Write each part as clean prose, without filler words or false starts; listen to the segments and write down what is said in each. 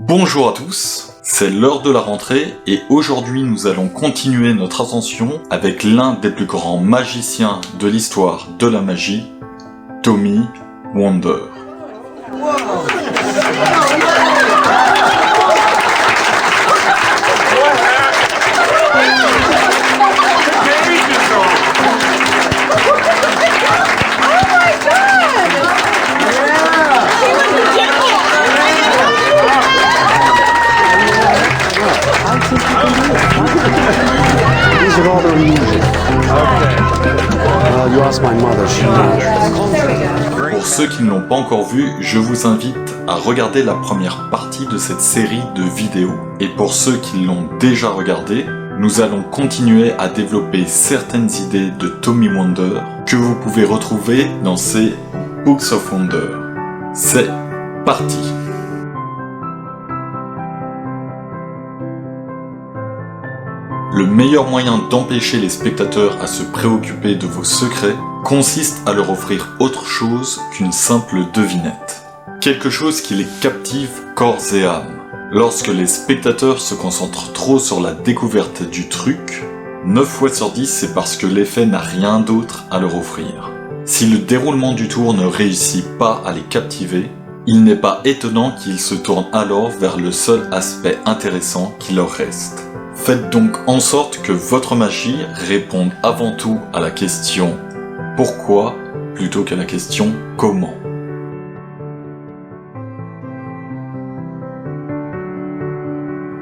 Bonjour à tous, c'est l'heure de la rentrée et aujourd'hui nous allons continuer notre ascension avec l'un des plus grands magiciens de l'histoire de la magie, Tommy Wonder. These are all the illusions. You ask my mother, she knows. Pour ceux qui ne l'ont pas encore vu, je vous invite à regarder la première partie de cette série de vidéos. Et pour ceux qui l'ont déjà regardé, nous allons continuer à développer certaines idées de Tommy Wonder que vous pouvez retrouver dans ces Books of Wonder. C'est parti! Le meilleur moyen d'empêcher les spectateurs à se préoccuper de vos secrets consiste à leur offrir autre chose qu'une simple devinette. Quelque chose qui les captive corps et âme. Lorsque les spectateurs se concentrent trop sur la découverte du truc, 9 fois sur 10 c'est parce que l'effet n'a rien d'autre à leur offrir. Si le déroulement du tour ne réussit pas à les captiver, il n'est pas étonnant qu'ils se tournent alors vers le seul aspect intéressant qui leur reste. Faites donc en sorte que votre magie réponde avant tout à la question « Pourquoi ?» plutôt qu'à la question « Comment ?»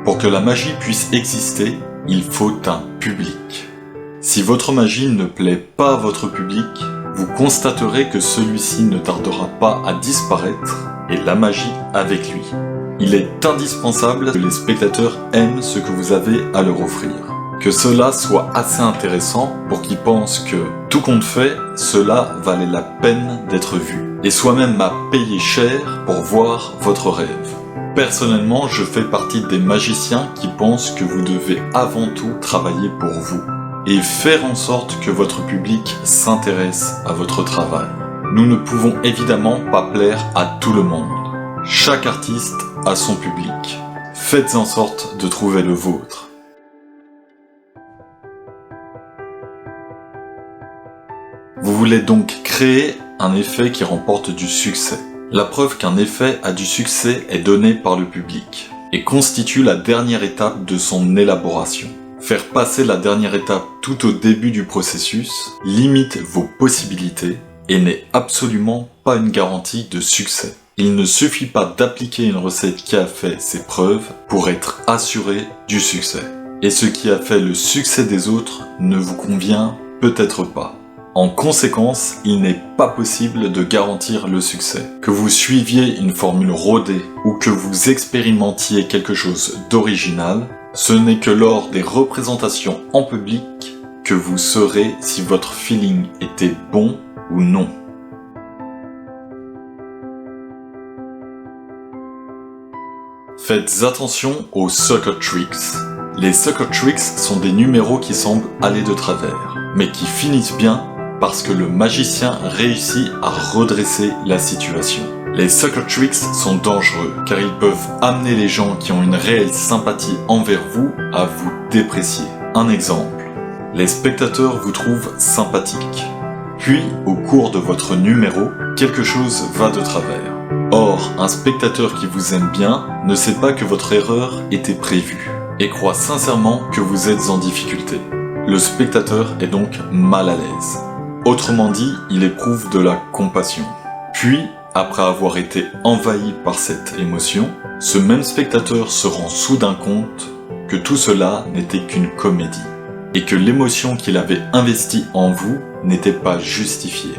Pour que la magie puisse exister, il faut un public. Si votre magie ne plaît pas à votre public, vous constaterez que celui-ci ne tardera pas à disparaître et la magie avec lui. Il est indispensable que les spectateurs aiment ce que vous avez à leur offrir. Que cela soit assez intéressant pour qu'ils pensent que, tout compte fait, cela valait la peine d'être vu. Et soit même à payer cher pour voir votre rêve. Personnellement, je fais partie des magiciens qui pensent que vous devez avant tout travailler pour vous. Et faire en sorte que votre public s'intéresse à votre travail. Nous ne pouvons évidemment pas plaire à tout le monde. Chaque artiste a son public. Faites en sorte de trouver le vôtre. Vous voulez donc créer un effet qui remporte du succès. La preuve qu'un effet a du succès est donnée par le public et constitue la dernière étape de son élaboration. Faire passer la dernière étape tout au début du processus limite vos possibilités et n'est absolument pas une garantie de succès. Il ne suffit pas d'appliquer une recette qui a fait ses preuves pour être assuré du succès. Et ce qui a fait le succès des autres ne vous convient peut-être pas. En conséquence, il n'est pas possible de garantir le succès. Que vous suiviez une formule rodée ou que vous expérimentiez quelque chose d'original, ce n'est que lors des représentations en public que vous saurez si votre feeling était bon ou non. Faites attention aux sucker tricks. Les sucker tricks sont des numéros qui semblent aller de travers, mais qui finissent bien parce que le magicien réussit à redresser la situation. Les sucker tricks sont dangereux car ils peuvent amener les gens qui ont une réelle sympathie envers vous à vous déprécier. Un exemple, les spectateurs vous trouvent sympathique. Puis, au cours de votre numéro, quelque chose va de travers. Or, un spectateur qui vous aime bien ne sait pas que votre erreur était prévue et croit sincèrement que vous êtes en difficulté. Le spectateur est donc mal à l'aise. Autrement dit, il éprouve de la compassion. Puis, après avoir été envahi par cette émotion, ce même spectateur se rend soudain compte que tout cela n'était qu'une comédie et que l'émotion qu'il avait investie en vous n'était pas justifiée.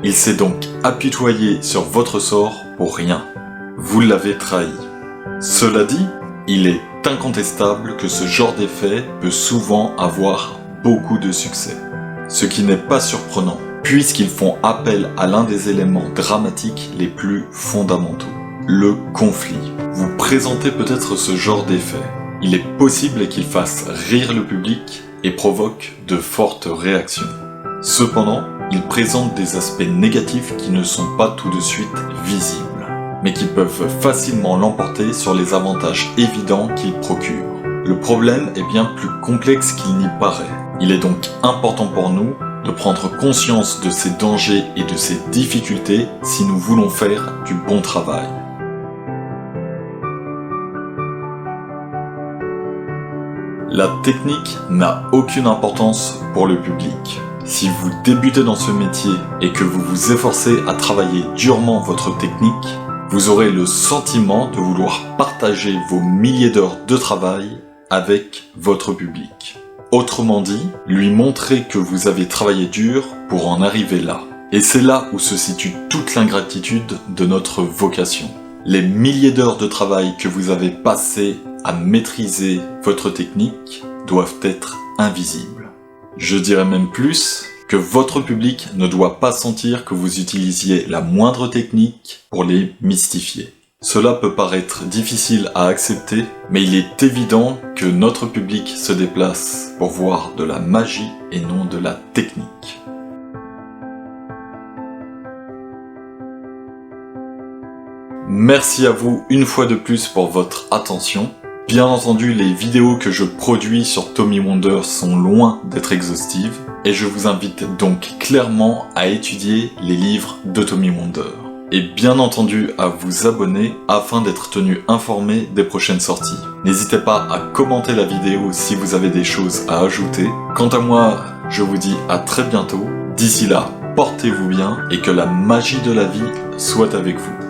Il s'est donc apitoyé sur votre sort pour rien. Vous l'avez trahi. Cela dit, il est incontestable que ce genre d'effet peut souvent avoir beaucoup de succès. Ce qui n'est pas surprenant, puisqu'ils font appel à l'un des éléments dramatiques les plus fondamentaux, le conflit. Vous présentez peut-être ce genre d'effet. Il est possible qu'il fasse rire le public et provoque de fortes réactions. Cependant, il présente des aspects négatifs qui ne sont pas tout de suite visibles. mais qui peuvent facilement l'emporter sur les avantages évidents qu'il procure. Le problème est bien plus complexe qu'il n'y paraît. Il est donc important pour nous de prendre conscience de ces dangers et de ces difficultés si nous voulons faire du bon travail. La technique n'a aucune importance pour le public. Si vous débutez dans ce métier et que vous vous efforcez à travailler durement votre technique, vous aurez le sentiment de vouloir partager vos milliers d'heures de travail avec votre public. Autrement dit, lui montrer que vous avez travaillé dur pour en arriver là. Et c'est là où se situe toute l'ingratitude de notre vocation. Les milliers d'heures de travail que vous avez passées à maîtriser votre technique doivent être invisibles. Je dirais même plus que votre public ne doit pas sentir que vous utilisiez la moindre technique pour les mystifier. Cela peut paraître difficile à accepter, mais il est évident que notre public se déplace pour voir de la magie et non de la technique. Merci à vous une fois de plus pour votre attention. Bien entendu, les vidéos que je produis sur Tommy Wonder sont loin d'être exhaustives, et je vous invite donc clairement à étudier les livres de Tommy Wonder. Et bien entendu à vous abonner afin d'être tenu informé des prochaines sorties. N'hésitez pas à commenter la vidéo si vous avez des choses à ajouter. Quant à moi, je vous dis à très bientôt. D'ici là, portez-vous bien et que la magie de la vie soit avec vous.